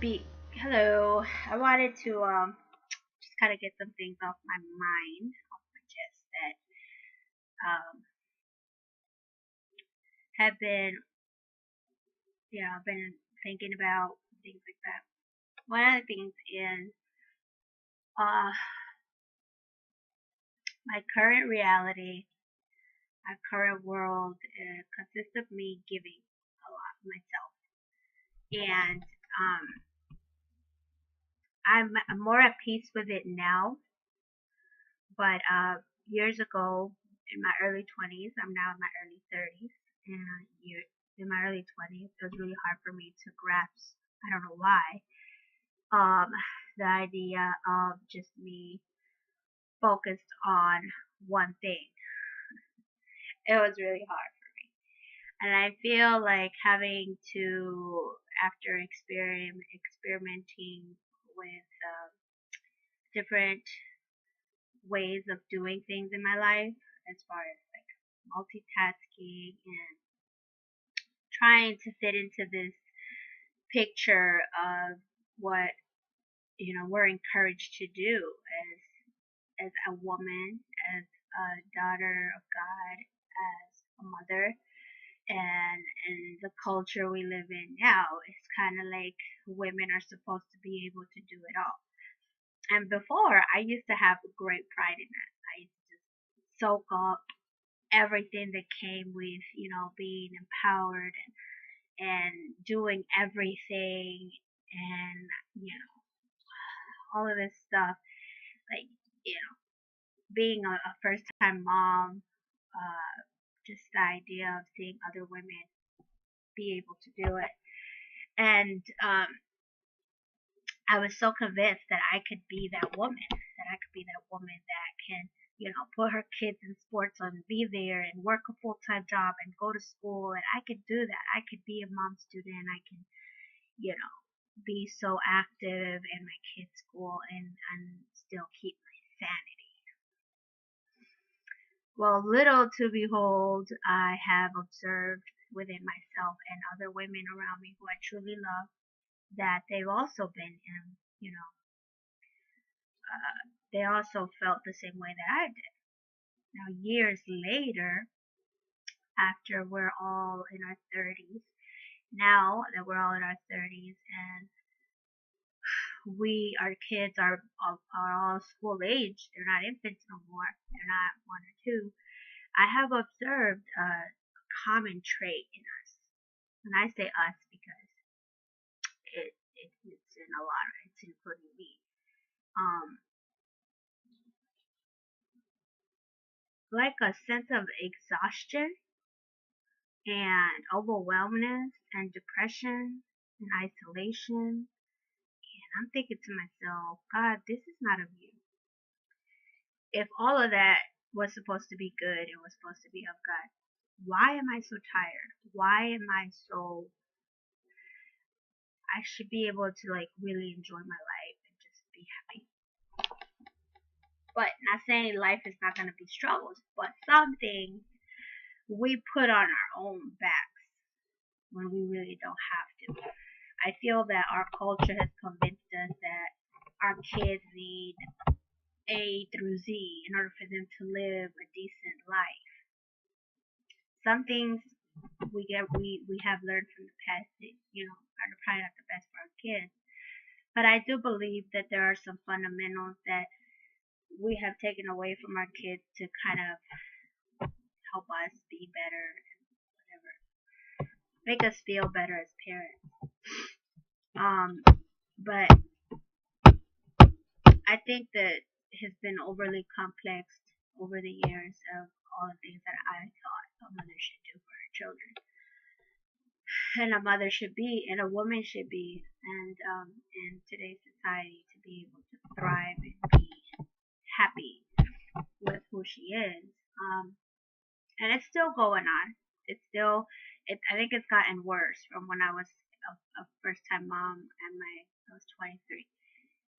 speak. Hello. I wanted to just kind of get some things off my mind, off my chest that um have been, I've been thinking about things like that. One of the things is uh my current reality, my current world consists of me giving a lot of myself, and I'm more at peace with it now. But years ago, in my early 20s, I'm now in my early 30s, and in my early 20s, it was really hard for me to grasp. I don't know why. Um, the idea of just me focused on one thing. It was really hard for me, and I feel like having to, after experimenting with different ways of doing things in my life, as far as like multitasking and trying to fit into this picture of what we're encouraged to do as a woman, as a daughter of God, as a mother, and in the culture we live in now, it's kind of like women are supposed to be able to do it all. And before, I used to have great pride in that. I used to just soak up everything that came with being empowered and doing everything, and all of this stuff, like being a first time mom, just the idea of seeing other women be able to do it. And I was so convinced that I could be that woman, that can put her kids in sports and be there and work a full time job and go to school, and I could do that. I could be a mom student. I can you know be so active in my kids' school and still keep my sanity. Well, little to behold, I have observed within myself and other women around me who I truly love that they've also been in, they also felt the same way that I did. Now, years later, after we're all in our 30s, now that we're all in our 30s and our kids are all school age, they're not infants no more, they're not one or two, I have observed a common trait in us. And I say us because it's in a lot, it's including me. Um, like a sense of exhaustion and overwhelmness and depression and isolation. And I'm thinking to myself, God, this is not of you. If all of that was supposed to be good and was supposed to be of God, why am I so tired? Why am I so, I should be able to like really enjoy my life and just be happy. But not saying life is not going to be struggles, but some things we put on our own backs when we really don't have to. I feel that our culture has convinced us that our kids need A through Z in order for them to live a decent life. Some things we have learned from the past that, are probably not the best for our kids. But I do believe that there are some fundamentals that we have taken away from our kids to kind of help us be better and whatever, make us feel better as parents. But I think that it has been overly complex over the years of all the things that I thought a mother should do for her children, and a mother should be, and a woman should be, and in today's society to be able to thrive and be happy with who she is. And it's still going on. It's still, I think it's gotten worse from when I was a first time mom and I was 23.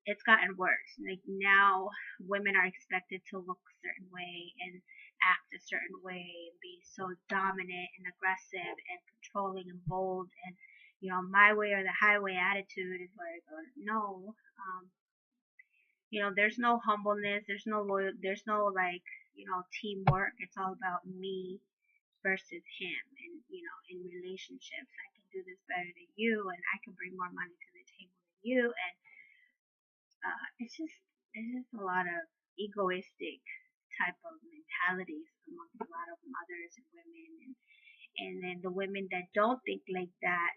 It's gotten worse. Like now, women are expected to look a certain way and act a certain way and be so dominant and aggressive and controlling and bold and my way or the highway attitude is like, no, there's no humbleness, there's no loyal, there's no like, teamwork. It's all about me versus him. And, in relationships, I can do this better than you, and I can bring more money to the table than you. And it's just a lot of egoistic type of mentalities amongst a lot of mothers and women. And then the women that don't think like that,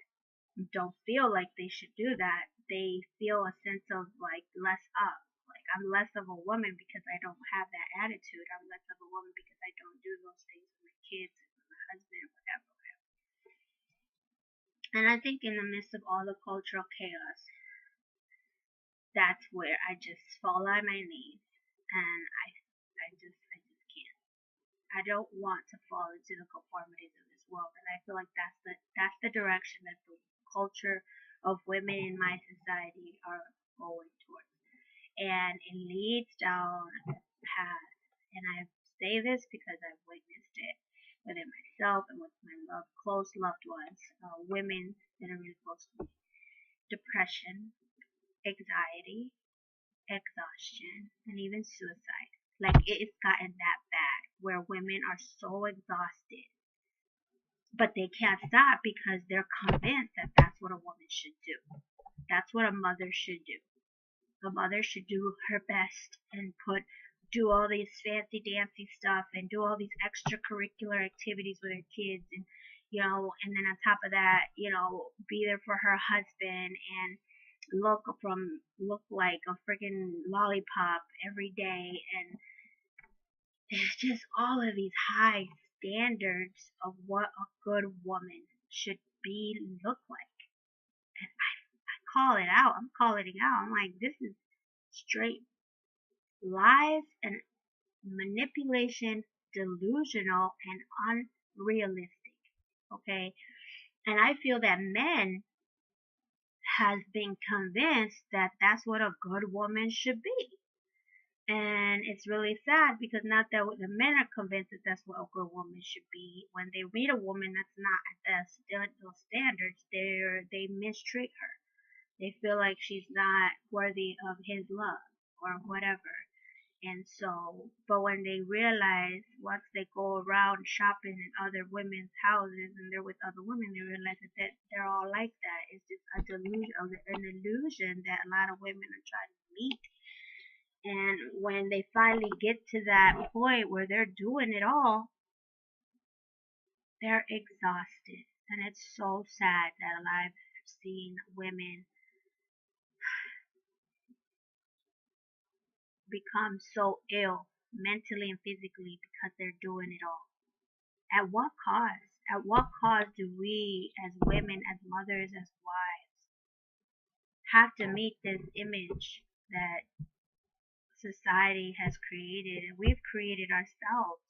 don't feel like they should do that, they feel a sense of like less up. Like, I'm less of a woman because I don't have that attitude. I'm less of a woman because I don't do those things with my kids and my husband, whatever. And I think in the midst of all the cultural chaos, that's where I just fall on my knees, and I just can't. I don't want to fall into the conformities of this world, and I feel like that's the direction that the culture of women in my society are going towards, and it leads down a path. And I say this because I've witnessed it within myself and with my close loved ones, women that are really close to me. Depression, anxiety, exhaustion, and even suicide. Like, it's gotten that bad where women are so exhausted, but they can't stop because they're convinced that that's what a woman should do. That's what a mother should do. A mother should do her best and do all these fancy dancy stuff and do all these extracurricular activities with her kids, and and then on top of that, be there for her husband and look like a freaking lollipop every day. And it's just all of these high standards of what a good woman should look like. And I call it out. I'm calling it out. I'm like, this is straight lies and manipulation, delusional and unrealistic. Okay? And I feel that men has been convinced that that's what a good woman should be. And it's really sad because not that the men are convinced that that's what a good woman should be. When they meet a woman that's not at those standards, they mistreat her. They feel like she's not worthy of his love or whatever. And so, but when they realize, once they go around shopping in other women's houses and they're with other women, they realize that they're all like that. It's just a delusion, an illusion that a lot of women are trying to meet. And when they finally get to that point where they're doing it all, they're exhausted. And it's so sad that I've seen women become so ill mentally and physically because they're doing it all. At what cost? At what cost do we as women, as mothers, as wives have to meet this image that society has created, and we've created ourselves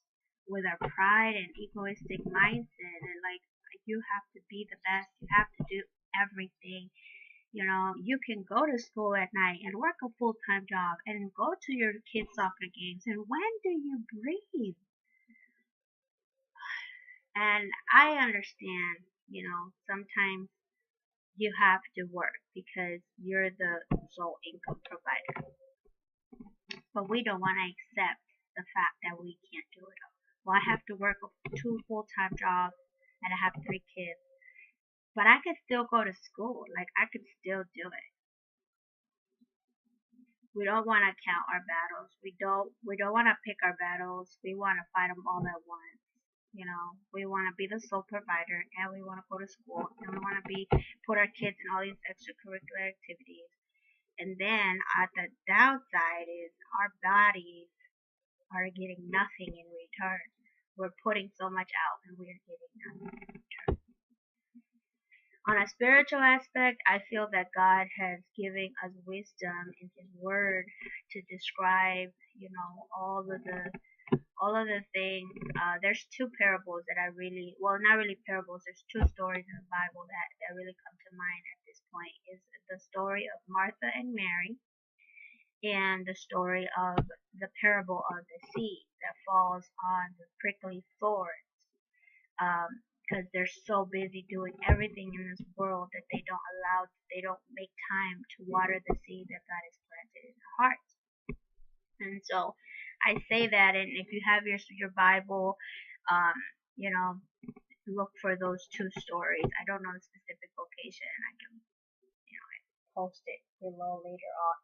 with our pride and egoistic mindset, and like, you have to be the best, you have to do everything. You can go to school at night and work a full-time job and go to your kids' soccer games, and when do you breathe? And I understand, sometimes you have to work because you're the sole income provider. But we don't want to accept the fact that we can't do it all. Well, I have to work 2 full-time jobs and I have 3 kids. But I could still go to school. Like, I could still do it. We don't want to count our battles. We don't want to pick our battles. We want to fight them all at once. We want to be the sole provider, and we want to go to school, and we want to put our kids in all these extracurricular activities. And then at the downside is our bodies are getting nothing in return. We're putting so much out and we're getting nothing in return. On a spiritual aspect, I feel that God has given us wisdom in His Word to describe, all of the things. There's 2 parables that I really, well, not really parables. There's 2 stories in the Bible that really come to mind at this point. Is the story of Martha and Mary, and the story of the parable of the seed that falls on the prickly thorns. because they're so busy doing everything in this world that they don't make time to water the seed that God has planted in their hearts. And so I say that, and if you have your Bible, um, you know, look for those two stories. I don't know the specific location. I can, post it below later on.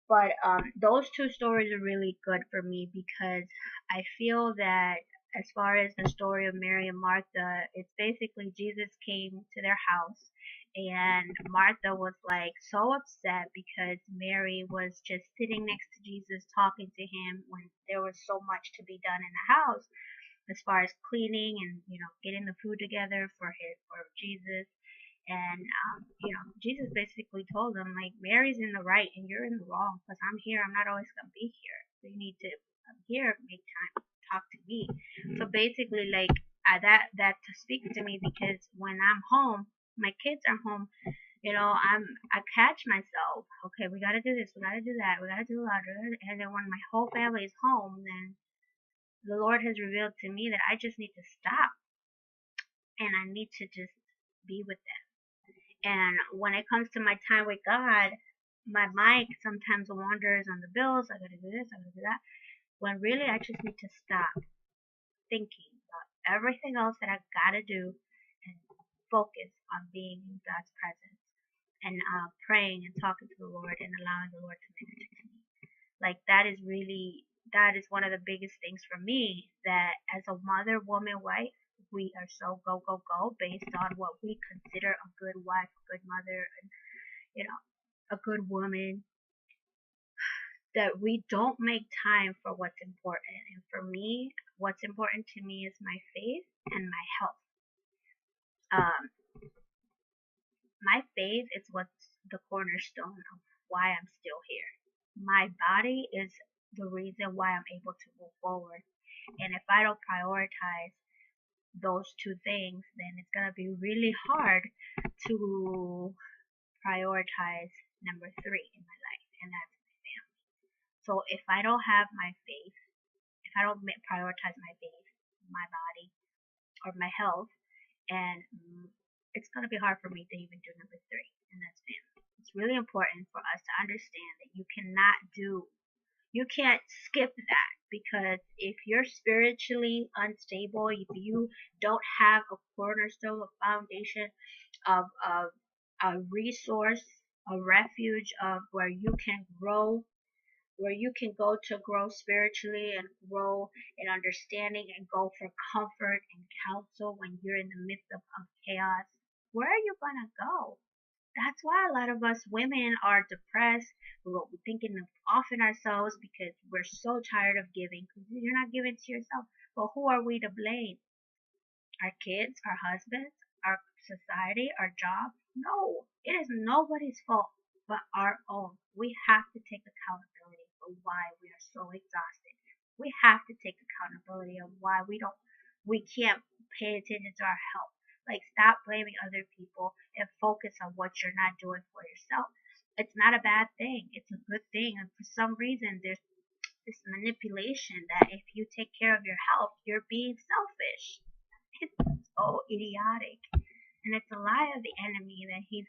But those two stories are really good for me because I feel that as far as the story of Mary and Martha, it's basically Jesus came to their house and Martha was like so upset because Mary was just sitting next to Jesus talking to him when there was so much to be done in the house as far as cleaning and getting the food together for Jesus. And Jesus basically told them like Mary's in the right and you're in the wrong because I'm here. I'm not always gonna be here. So you need to here make time talk to me. So basically like that speaks to me because when I'm home, my kids are home. I catch myself. Okay, we gotta do this. We gotta do that. We gotta do a lot. And then when my whole family is home, then the Lord has revealed to me that I just need to stop and I need to just be with them. And when it comes to my time with God, my mind sometimes wanders on the bills. I gotta do this, I gotta do that. When really I just need to stop thinking about everything else that I gotta do and focus on being in God's presence and praying and talking to the Lord and allowing the Lord to minister to me. Like that is one of the biggest things for me, that as a mother, woman, wife, we are so go, go, go based on what we consider a good wife, a good mother, and, a good woman, that we don't make time for what's important. And for me, what's important to me is my faith and my health. My faith is what's the cornerstone of why I'm still here. My body is the reason why I'm able to move forward. And if I don't prioritize those two things, then it's going to be really hard to prioritize number 3 in my life, and that's my family. So if I don't have my faith, if I don't prioritize my faith, my body, or my health, and it's going to be hard for me to even do number 3, and that's family. It's really important for us to understand that you can't skip that, because if you're spiritually unstable, if you don't have a cornerstone, a foundation of a resource, a refuge of where you can grow, where you can go to grow spiritually and grow in understanding and go for comfort and counsel when you're in the midst of chaos, where are you gonna go? That's why a lot of us women are depressed. We're thinking of offing ourselves because we're so tired of giving. Because you're not giving to yourself. But who are we to blame? Our kids, our husbands, our society, our job? No, it is nobody's fault but our own. We have to take accountability for why we are so exhausted. We have to take accountability of why we can't pay attention to our health. Like, stop blaming other people and focus on what you're not doing for yourself. It's not a bad thing. It's a good thing. And for some reason, there's this manipulation that if you take care of your health, you're being selfish. It's so idiotic. And it's a lie of the enemy that he's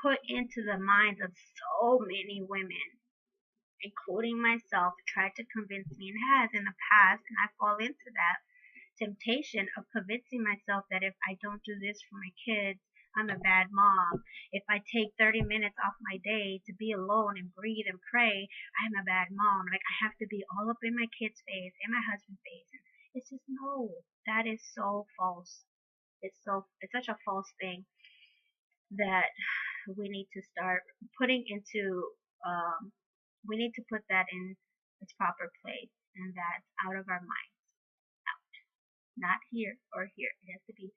put into the minds of so many women, including myself, tried to convince me, and has in the past, and I fall into that temptation of convincing myself that if I don't do this for my kids, I'm a bad mom. If I take 30 minutes off my day to be alone and breathe and pray, I'm a bad mom. Like, I have to be all up in my kids' face and my husband's face. And it's just, no, that is so false. It's such a false thing that we need to start putting into, we need to put that in its proper place, and that's out of our mind. Not here or here. It has to be,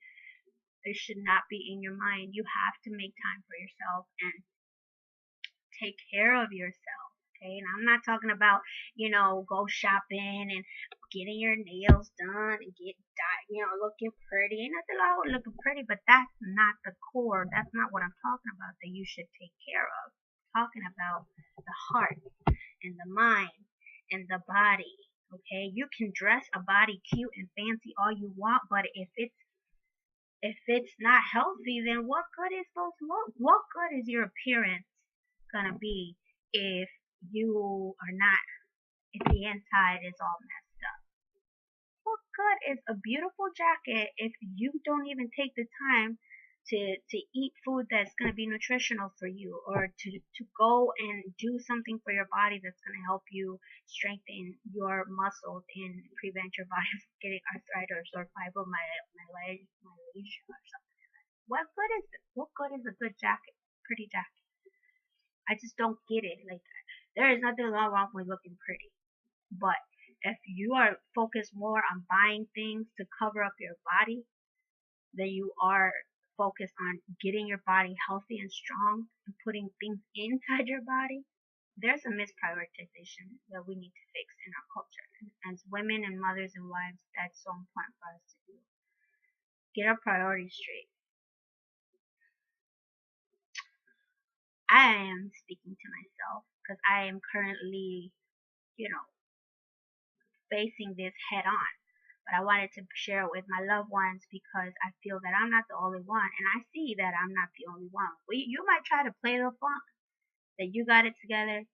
it should not be in your mind. You have to make time for yourself and take care of yourself. Okay, and I'm not talking about, go shopping and getting your nails done and looking pretty. Ain't nothing wrong with looking pretty, but that's not the core. That's not what I'm talking about that you should take care of. I'm talking about the heart and the mind and the body. Okay, you can dress a body cute and fancy all you want, but if it's if it's not healthy, then what good is those looks? What good is your appearance gonna be if you are not, if the inside is all messed up? What good is a beautiful jacket if you don't even take the time to eat food that's going to be nutritional for you, or to go and do something for your body that's going to help you strengthen your muscles and prevent your body from getting arthritis or fibromyalgia or something. What good is it? What good is a good jacket, pretty jacket? I just don't get it. Like, there is nothing wrong with looking pretty, but if you are focused more on buying things to cover up your body than you are focused on getting your body healthy and strong and putting things inside your body, there's a misprioritization that we need to fix in our culture. And as women and mothers and wives, that's so important for us to do. Get our priorities straight. I am speaking to myself because I am currently, you know, facing this head on. But I wanted to share it with my loved ones because I feel that I'm not the only one, and I see that I'm not the only one. You might try to play the funk that you got it together,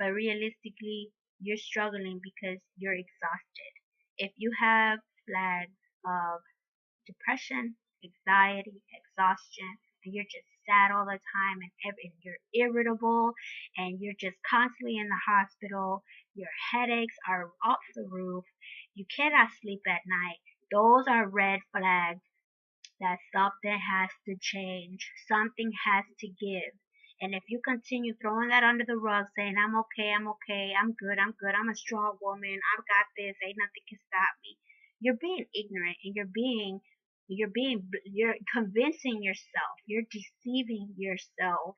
but realistically, you're struggling because you're exhausted. If you have flags of depression, anxiety, exhaustion, and you're just sad all the time, and you're irritable, and you're just constantly in the hospital, your headaches are off the roof, you cannot sleep at night, those are red flags that something has to change, something has to give. And if you continue throwing that under the rug, saying, I'm okay, I'm okay, I'm good, I'm a strong woman, I've got this, ain't nothing can stop me, you're being ignorant, and you're convincing yourself, you're deceiving yourself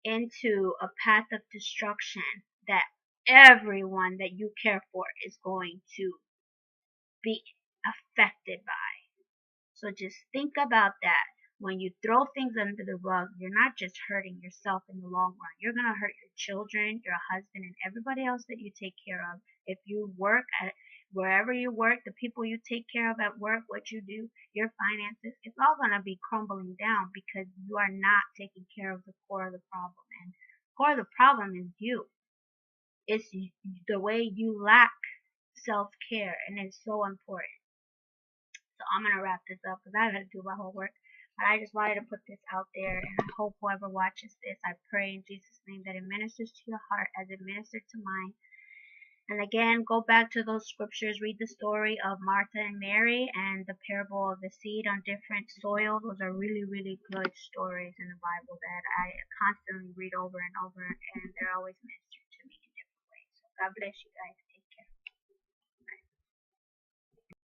into a path of destruction that everyone that you care for is going to be affected by. So just think about that. When you throw things under the rug, you're not just hurting yourself in the long run. You're going to hurt your children, your husband, and everybody else that you take care of. If you work at wherever you work, the people you take care of at work, what you do, your finances, it's all going to be crumbling down because you are not taking care of the core of the problem. And the core of the problem is you. It's the way you lack self-care, and it's so important. So I'm gonna wrap this up because I gotta do my homework. But I just wanted to put this out there, and I hope whoever watches this, I pray in Jesus' name that it ministers to your heart as it ministered to mine. And again, go back to those scriptures, read the story of Martha and Mary and the parable of the seed on different soil. Those are really, really good stories in the Bible that I constantly read over and over, and they're always ministered to me in different ways. So God bless you guys.